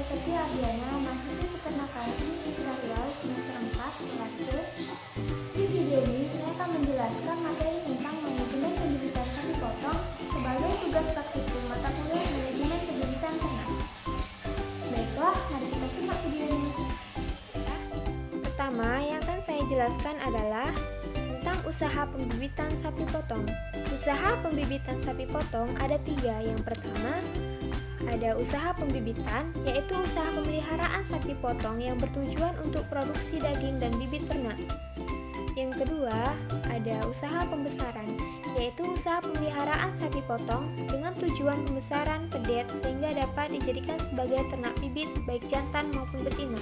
saya Setia Ardiana, mahasiswi peternakan Universitas Riau semester 4 kelas C. Di video ini saya akan menjelaskan materi tentang manajemen pembibitan sapi potong sebagai tugas praktikum mata kuliah manajemen pembibitan ternak. Baiklah, mari kita simak video ini. Pertama, yang akan saya jelaskan adalah tentang usaha pembibitan sapi potong. Usaha pembibitan sapi potong ada 3. Yang pertama, ada usaha pembibitan, yaitu usaha pemeliharaan sapi potong yang bertujuan untuk produksi daging dan bibit ternak. Yang kedua, ada usaha pembesaran, yaitu usaha pemeliharaan sapi potong dengan tujuan pembesaran pedet sehingga dapat dijadikan sebagai ternak bibit baik jantan maupun betina,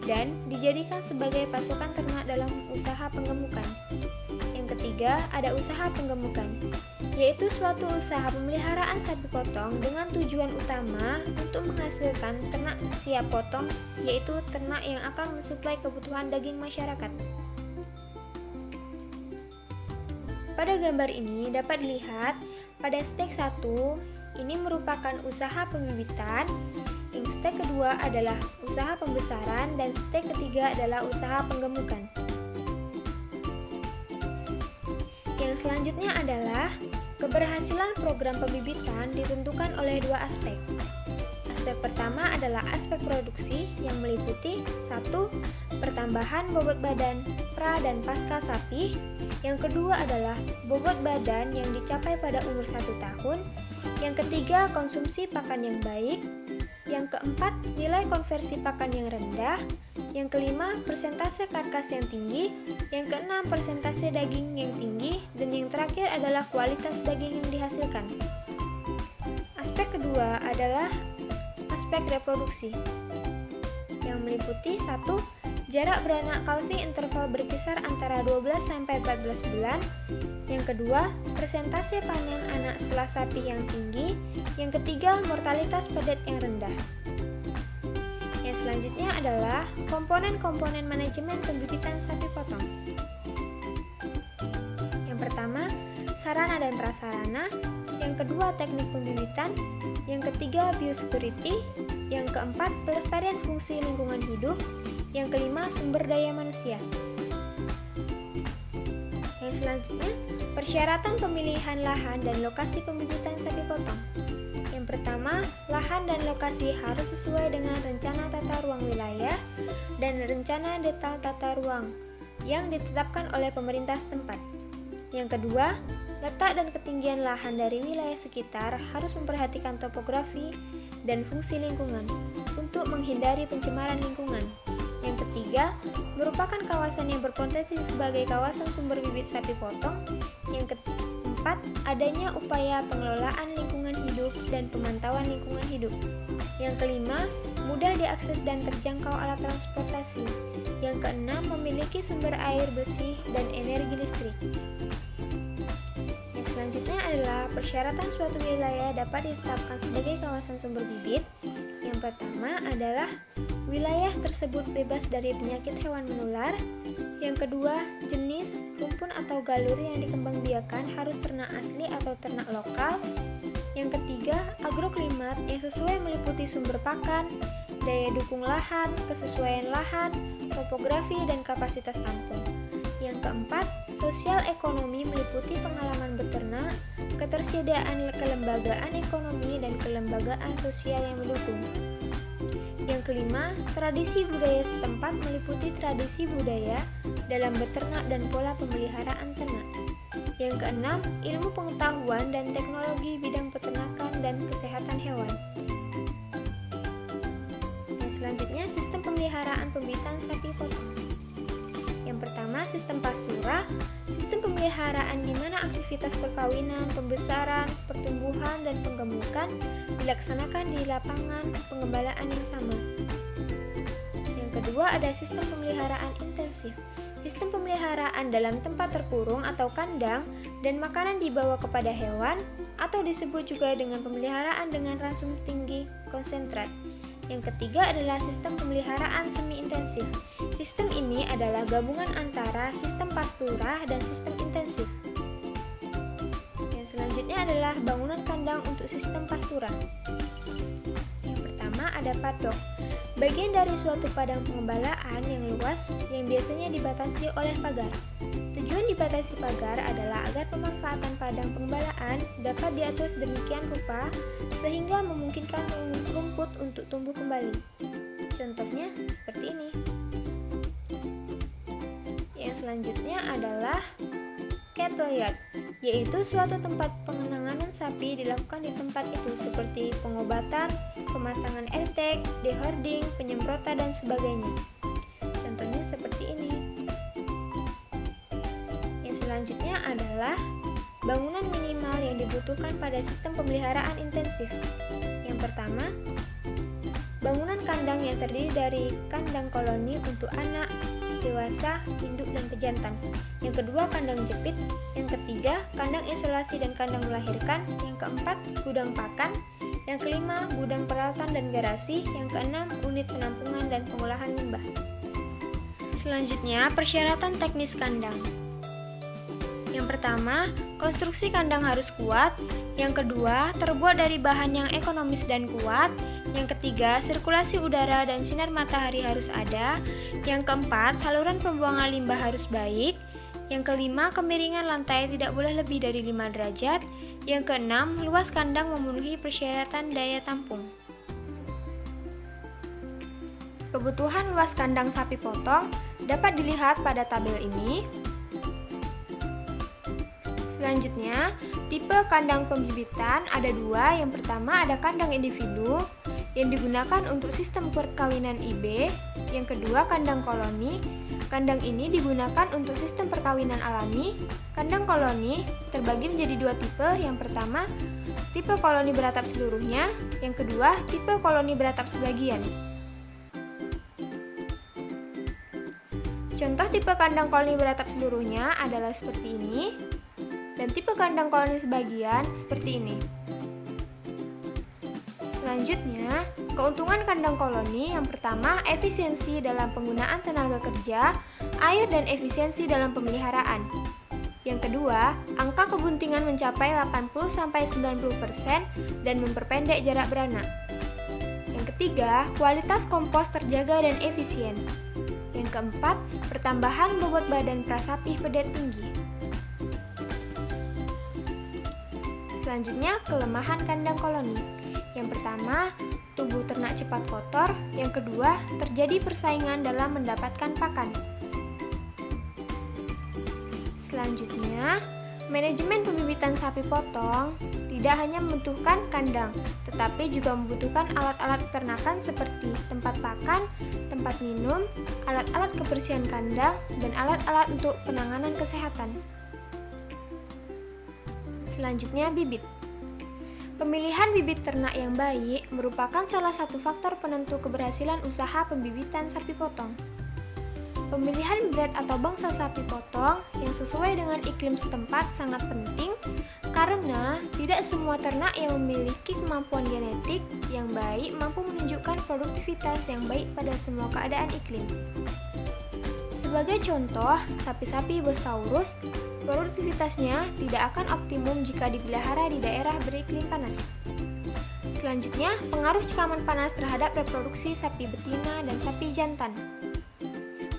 dan dijadikan sebagai pasokan ternak dalam usaha penggemukan. Yang ketiga, ada usaha penggemukan, yaitu suatu usaha pemeliharaan sapi potong dengan tujuan utama untuk menghasilkan ternak siap potong, yaitu ternak yang akan mensuplai kebutuhan daging masyarakat. Pada gambar ini dapat dilihat pada step 1 ini merupakan usaha pembibitan, yang step kedua adalah usaha pembesaran, dan step ketiga adalah usaha penggemukan. Yang selanjutnya adalah keberhasilan program pembibitan ditentukan oleh 2 aspek. Aspek pertama adalah aspek produksi yang meliputi 1. Pertambahan bobot badan pra dan pasca sapi. Yang kedua adalah bobot badan yang dicapai pada umur 1 tahun. Yang ketiga, konsumsi pakan yang baik. Yang keempat, nilai konversi pakan yang rendah. Yang kelima, persentase karkas yang tinggi. Yang keenam, persentase daging yang tinggi. Dan yang terakhir adalah kualitas daging yang dihasilkan. Aspek kedua adalah aspek reproduksi yang meliputi 1. Jarak beranak kalving interval berkisar antara 12-14 bulan. Yang kedua, persentase panen anak setelah sapi yang tinggi. Yang ketiga, mortalitas pedet yang rendah. Yang selanjutnya adalah komponen-komponen manajemen pembibitan sapi potong. Yang pertama, sarana dan prasarana. Yang kedua, teknik pembibitan. Yang ketiga, biosecurity. Yang keempat, pelestarian fungsi lingkungan hidup. Yang kelima, sumber daya manusia. Yang selanjutnya, persyaratan pemilihan lahan dan lokasi pembibitan sapi potong. Yang pertama, lahan dan lokasi harus sesuai dengan rencana tata ruang wilayah dan rencana detail tata ruang yang ditetapkan oleh pemerintah setempat. Yang kedua, letak dan ketinggian lahan dari wilayah sekitar harus memperhatikan topografi dan fungsi lingkungan untuk menghindari pencemaran lingkungan. Yang ketiga, merupakan kawasan yang berpotensi sebagai kawasan sumber bibit sapi potong. Yang keempat, adanya upaya pengelolaan lingkungan hidup dan pemantauan lingkungan hidup. Yang kelima, mudah diakses dan terjangkau alat transportasi. Yang keenam, memiliki sumber air bersih dan energi listrik. Yang selanjutnya adalah persyaratan suatu wilayah dapat ditetapkan sebagai kawasan sumber bibit. Yang pertama adalah wilayah tersebut bebas dari penyakit hewan menular. Yang kedua, jenis, rumpun atau galur yang dikembangbiakan harus ternak asli atau ternak lokal. Yang ketiga, agroklimat yang sesuai meliputi sumber pakan, daya dukung lahan, kesesuaian lahan, topografi, dan kapasitas tampung. Yang keempat, sosial ekonomi meliputi pengalaman beternak, ketersediaan kelembagaan ekonomi, dan kelembagaan sosial yang mendukung. Yang kelima, tradisi budaya setempat meliputi tradisi budaya dalam beternak dan pola pemeliharaan ternak. Yang keenam, ilmu pengetahuan dan teknologi bidang peternakan dan kesehatan hewan. Yang selanjutnya, sistem pemeliharaan pembibitan sapi potong. Yang pertama, sistem pastura, sistem pemeliharaan di mana aktivitas perkawinan, pembesaran, pertumbuhan, dan penggemukan dilaksanakan di lapangan pengembalaan yang sama. Yang kedua, ada sistem pemeliharaan intensif. Sistem pemeliharaan dalam tempat terkurung atau kandang dan makanan dibawa kepada hewan, atau disebut juga dengan pemeliharaan dengan ransum tinggi konsentrat. Yang ketiga adalah sistem pemeliharaan semi-intensif. Sistem ini adalah gabungan antara sistem pastura dan sistem intensif. Yang selanjutnya adalah bangunan kandang untuk sistem pastura. Yang pertama ada pada paddock, bagian dari suatu padang pengembalaan yang luas yang biasanya dibatasi oleh pagar. Tujuan dibatasi pagar adalah agar pemanfaatan padang pengembalaan dapat diatur sedemikian rupa sehingga memungkinkan rumput untuk tumbuh kembali. Contohnya seperti ini. Yang selanjutnya adalah cattle yard, yaitu suatu tempat pengenangan sapi dilakukan di tempat itu seperti pengobatan, pemasangan air tag, deherding, penyemprotan dan sebagainya. Contohnya seperti ini. Yang selanjutnya adalah bangunan minimal yang dibutuhkan pada sistem pemeliharaan intensif. Yang pertama, bangunan kandang yang terdiri dari kandang koloni untuk anak, dewasa, induk, dan pejantan. Yang kedua, kandang jepit. Yang ketiga, kandang isolasi dan kandang melahirkan. Yang keempat, gudang pakan. Yang kelima, gudang peralatan dan garasi. Yang keenam, unit penampungan dan pengolahan limbah. Selanjutnya, persyaratan teknis kandang. Yang pertama, konstruksi kandang harus kuat. Yang kedua, terbuat dari bahan yang ekonomis dan kuat. Yang ketiga, sirkulasi udara dan sinar matahari harus ada. Yang keempat, saluran pembuangan limbah harus baik. Yang kelima, kemiringan lantai tidak boleh lebih dari 5 derajat. Yang keenam, luas kandang memenuhi persyaratan daya tampung. Kebutuhan luas kandang sapi potong dapat dilihat pada tabel ini. Selanjutnya, tipe kandang pembibitan ada dua. Yang pertama ada kandang individu yang digunakan untuk sistem perkawinan IB. Yang kedua kandang koloni. Kandang ini digunakan untuk sistem perkawinan alami. Kandang koloni terbagi menjadi dua tipe. Yang pertama, tipe koloni beratap seluruhnya. Yang kedua, tipe koloni beratap sebagian. Contoh tipe kandang koloni beratap seluruhnya adalah seperti ini. Dan tipe kandang koloni sebagian seperti ini. Selanjutnya, keuntungan kandang koloni yang pertama, efisiensi dalam penggunaan tenaga kerja, air dan efisiensi dalam pemeliharaan. Yang kedua, angka kebuntingan mencapai 80-90% dan memperpendek jarak beranak. Yang ketiga, kualitas kompos terjaga dan efisien. Yang keempat, pertambahan bobot badan prasapi pedet tinggi. Selanjutnya, kelemahan kandang koloni. Yang pertama, tubuh ternak cepat kotor. Yang kedua, terjadi persaingan dalam mendapatkan pakan. Selanjutnya, manajemen pembibitan sapi potong tidak hanya membutuhkan kandang, tetapi juga membutuhkan alat-alat peternakan seperti tempat pakan, tempat minum, alat-alat kebersihan kandang, dan alat-alat untuk penanganan kesehatan. Selanjutnya, bibit. Pemilihan bibit ternak yang baik merupakan salah satu faktor penentu keberhasilan usaha pembibitan sapi potong. Pemilihan bred atau bangsa sapi potong yang sesuai dengan iklim setempat sangat penting karena tidak semua ternak yang memiliki kemampuan genetik yang baik mampu menunjukkan produktivitas yang baik pada semua keadaan iklim. Sebagai contoh, sapi-sapi Bostaurus, produktivitasnya tidak akan optimum jika dipelihara di daerah beriklim panas. Selanjutnya, pengaruh cekaman panas terhadap reproduksi sapi betina dan sapi jantan.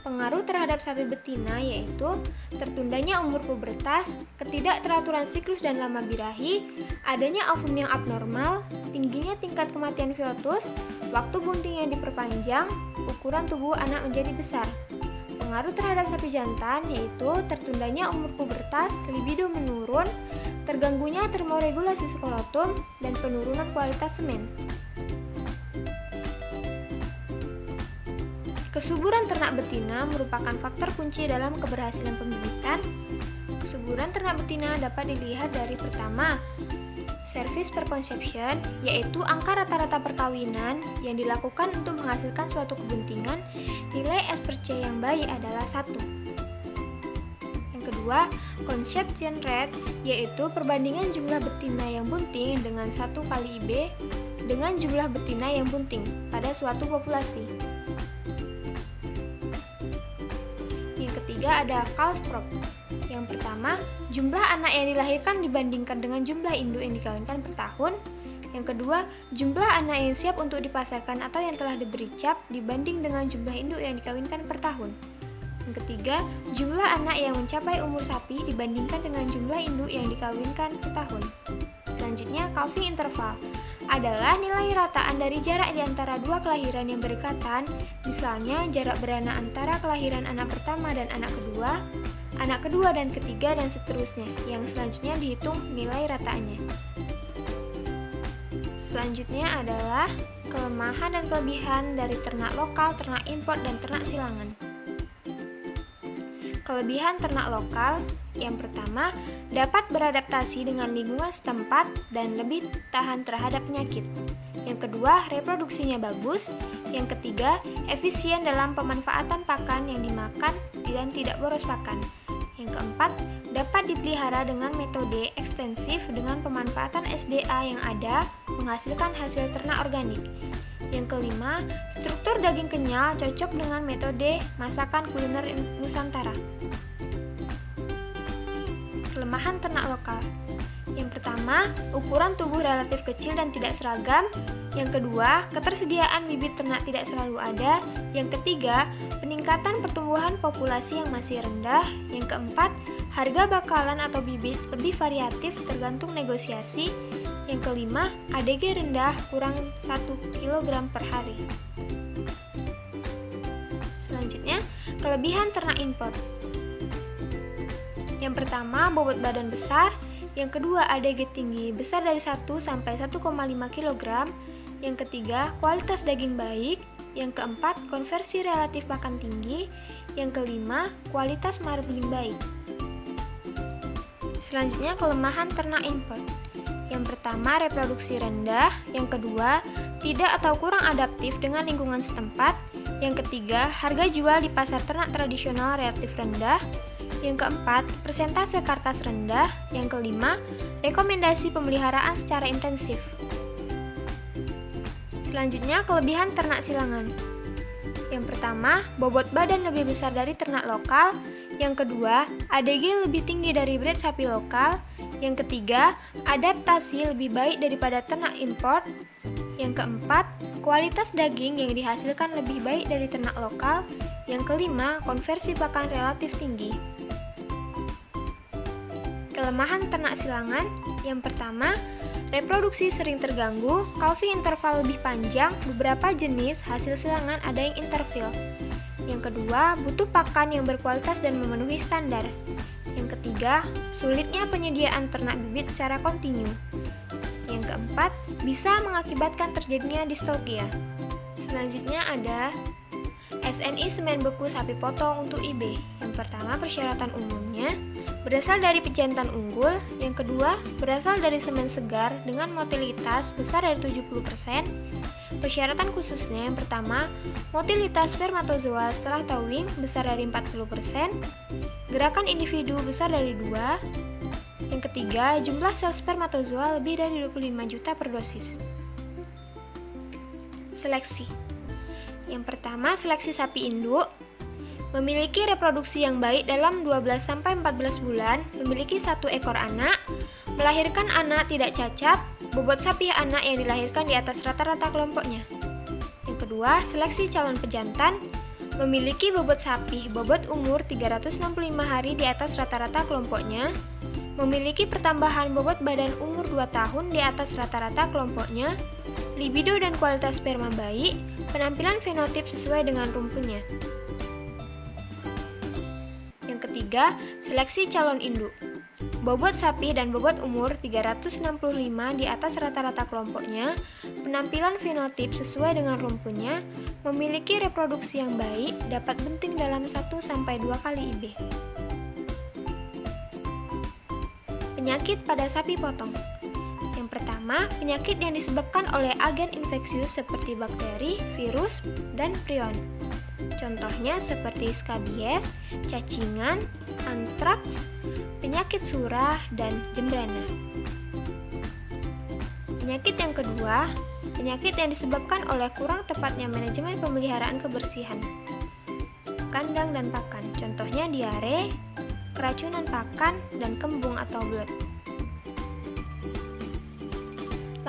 Pengaruh terhadap sapi betina yaitu tertundanya umur pubertas, ketidakteraturan siklus dan lama birahi, adanya ovum yang abnormal, tingginya tingkat kematian fetus, waktu bunting yang diperpanjang, ukuran tubuh anak menjadi besar. Pengaruh terhadap sapi jantan yaitu tertundanya umur pubertas, libido menurun, terganggunya termoregulasi skrotum, dan penurunan kualitas semen. Kesuburan ternak betina merupakan faktor kunci dalam keberhasilan pembibitan. Kesuburan ternak betina dapat dilihat dari pertama, service per conception, yaitu angka rata-rata perkawinan yang dilakukan untuk menghasilkan suatu kebuntingan, nilai S per C yang baik adalah 1. Yang kedua, conception rate, yaitu perbandingan jumlah betina yang bunting dengan 1 kali IB dengan jumlah betina yang bunting pada suatu populasi. Yang ketiga ada calf crop. Yang pertama, jumlah anak yang dilahirkan dibandingkan dengan jumlah induk yang dikawinkan per tahun. Yang kedua, jumlah anak yang siap untuk dipasarkan atau yang telah diberi cap dibanding dengan jumlah induk yang dikawinkan per tahun. Yang ketiga, jumlah anak yang mencapai umur sapi dibandingkan dengan jumlah induk yang dikawinkan per tahun. Selanjutnya, calving interval adalah nilai rataan dari jarak di antara dua kelahiran yang berdekatan, misalnya jarak beranak antara kelahiran anak pertama dan anak kedua dan ketiga, dan seterusnya, yang selanjutnya dihitung nilai rataannya. Selanjutnya adalah kelemahan dan kelebihan dari ternak lokal, ternak impor, dan ternak silangan. Kelebihan ternak lokal, yang pertama, dapat beradaptasi dengan lingkungan setempat dan lebih tahan terhadap penyakit. Yang kedua, reproduksinya bagus. Yang ketiga, efisien dalam pemanfaatan pakan yang dimakan dan tidak boros pakan. Yang keempat, dapat dipelihara dengan metode ekstensif dengan pemanfaatan SDA yang ada, menghasilkan hasil ternak organik. Yang kelima, struktur daging kenyal cocok dengan metode masakan kuliner Nusantara. Kelemahan ternak lokal. Yang pertama, ukuran tubuh relatif kecil dan tidak seragam. Yang kedua, ketersediaan bibit ternak tidak selalu ada. Yang ketiga, peningkatan pertumbuhan populasi yang masih rendah. Yang keempat, harga bakalan atau bibit lebih variatif tergantung negosiasi. Yang kelima, ADG rendah kurang 1 kg per hari. Selanjutnya, kelebihan ternak impor. Yang pertama, bobot badan besar. Yang kedua, ADG tinggi besar dari 1 sampai 1,5 kg. Yang ketiga, kualitas daging baik. Yang keempat, konversi relatif pakan tinggi. Yang kelima, kualitas marbling baik. Selanjutnya, kelemahan ternak impor. Yang pertama, reproduksi rendah. Yang kedua, tidak atau kurang adaptif dengan lingkungan setempat. Yang ketiga, harga jual di pasar ternak tradisional relatif rendah. Yang keempat, persentase karkas rendah. Yang kelima, rekomendasi pemeliharaan secara intensif. Selanjutnya, kelebihan ternak silangan. Yang pertama, bobot badan lebih besar dari ternak lokal. Yang kedua, ADG lebih tinggi dari breed sapi lokal. Yang ketiga, adaptasi lebih baik daripada ternak impor. Yang keempat, kualitas daging yang dihasilkan lebih baik dari ternak lokal. Yang kelima, konversi pakan relatif tinggi. Kelemahan ternak silangan. Yang pertama, reproduksi sering terganggu, calving interval lebih panjang, beberapa jenis hasil silangan ada yang interval. Yang kedua, butuh pakan yang berkualitas dan memenuhi standar. Yang ketiga, sulitnya penyediaan ternak bibit secara kontinu. Yang keempat, bisa mengakibatkan terjadinya distokia. Selanjutnya ada SNI semen beku sapi potong untuk IB. Yang pertama, persyaratan umumnya berasal dari pejantan unggul. Yang kedua, berasal dari semen segar dengan motilitas besar dari 70%. Persyaratan khususnya, yang pertama, motilitas spermatozoa setelah towing besar dari 40%, gerakan individu besar dari 2. Yang ketiga, jumlah sel spermatozoa lebih dari 25 juta per dosis. Seleksi. Yang pertama, seleksi sapi induk. Memiliki reproduksi yang baik dalam 12-14 bulan, memiliki 1 ekor anak, melahirkan anak tidak cacat, bobot sapi anak yang dilahirkan di atas rata-rata kelompoknya. Yang kedua, seleksi calon pejantan, memiliki bobot sapi, bobot umur 365 hari di atas rata-rata kelompoknya, memiliki pertambahan bobot badan umur 2 tahun di atas rata-rata kelompoknya, libido dan kualitas sperma baik, penampilan fenotip sesuai dengan rumpunya. Yang ketiga, seleksi calon induk. Bobot sapi dan bobot umur 365 di atas rata-rata kelompoknya, penampilan fenotip sesuai dengan rumpunya, memiliki reproduksi yang baik, dapat benting dalam 1-2 kali IB. Penyakit pada sapi potong. Yang pertama, penyakit yang disebabkan oleh agen infeksius seperti bakteri, virus, dan prion. Contohnya seperti skabies, cacingan, antraks, penyakit surah, dan jembrana. Penyakit yang kedua, penyakit yang disebabkan oleh kurang tepatnya manajemen pemeliharaan kebersihan kandang dan pakan. Contohnya diare, keracunan pakan, dan kembung atau bloat.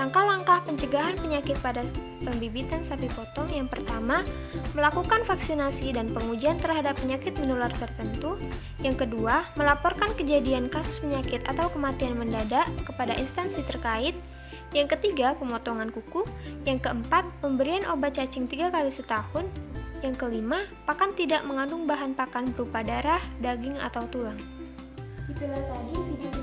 Langkah-langkah pencegahan penyakit pada pembibitan sapi potong yang pertama, melakukan vaksinasi dan pengujian terhadap penyakit menular tertentu. Yang kedua, melaporkan kejadian kasus penyakit atau kematian mendadak kepada instansi terkait. Yang ketiga, pemotongan kuku. Yang keempat, pemberian obat cacing 3 kali setahun. Yang kelima, pakan tidak mengandung bahan pakan berupa darah, daging, atau tulang. Itulah tadi video